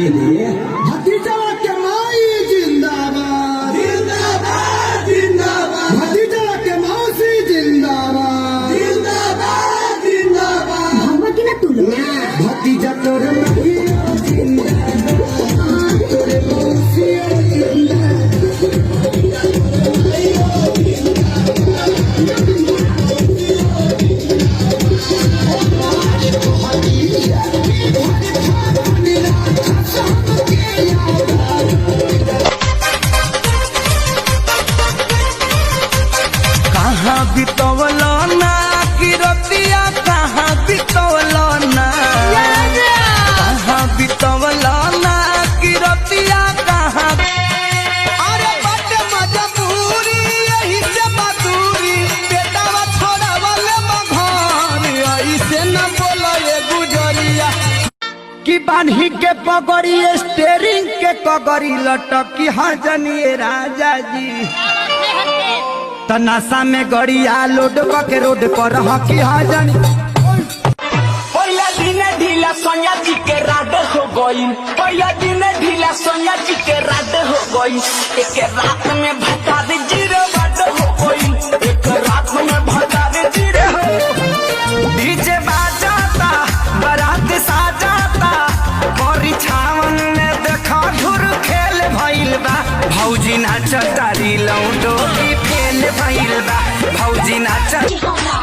दे दे। भतीजा के माई जिंदाबाद जिंदाबाद जिंदाबाद, भतीजा के मौसी जिंदाबाद जिंदाबाद जिंदाबाद, भगवती ना तू लोग भतीजा तोर मैया जिंदाबाद, तोरे मौसी कहाँ बितवलो ना कि रतिया, कहाँ बितवलो ना, कहाँ बितवलो ना कि रतिया, कहाँ। अरे बटे मजबूरी यही से मजदूरी, बेटावा छोड़ा वाले मघान, ऐसे न बोलो ये गुजरिया कि बान्ही के पगड़ी स्टेरिंग के कगड़ी लटकी हजनिए राजा जी। तनासा में गड़िया लोड के रोड पर हकी हजनी। पहिला दिन ढीला सोनिया जी के रात हो गई, पहिला दिन ढीला सोनिया जी के रात हो गई, एक रात में भटा दे जीरो बात हो गई, एक रात में भटा दे जीरो हो। डीजे बाजाता बारात साजाता, कोरी छावन में देखा धुर खेल भइल बा, भौजी नाच तारी लौटो की फेल भइल बा, भौजी नाच।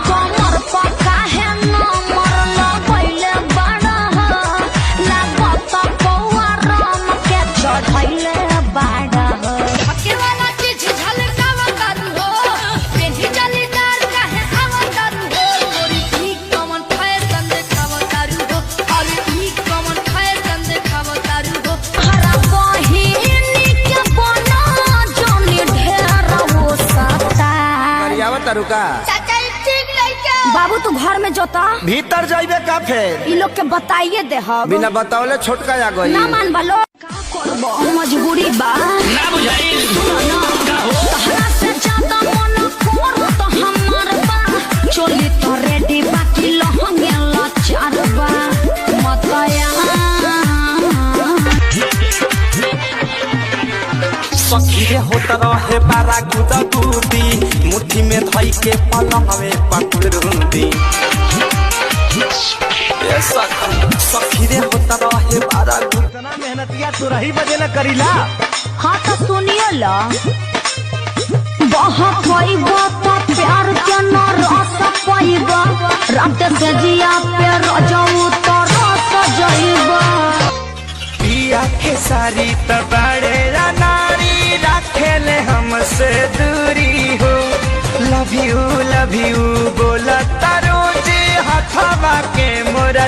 कमर पका है नमर लगैले बड़ा ना पता पौआ राम के चढ़ैले बड़ा हके वाला चीज झलकावा करू हो, पेढ़ी जलीदार काहे आवा करू हो, मोरी ई कमन फैशन देखावा करू हो, अरे ई कमन फैशन देखावा करू हो। हरा बहिनी के बना जोनी ढेर हो सता रुका बाबू तू घर में जोता, भीतर जाइबे का फेर इ लोग के बताइए दे हम बिना बतावले छोटका आ गई ना मान बलो का करबो मजबूरी बा ना बुझाई तहरा से ज्यादा मन कोर तो हमार बा, चोली तो रेडी बाकी लहंगे लाचार बा मतया। सखी रे होत रहे बारा गुदा गुदी, मुट्ठी में धई के पलंगवे पकड़ूंदी। ये सखी रे होत रहे बारा गुदा, मेहनतिया तू रही बजे न करीला। हाँ तो सुनिए ला बहुत पैबा तो प्यार के न रस पैबा, रात से जिया पे रजाऊ तो रस जाइबा। पिया के सारी तबाड़े नारी रखेले हमसे दूरी हो, लव यू बोला तारो जे हथवा के मोरा।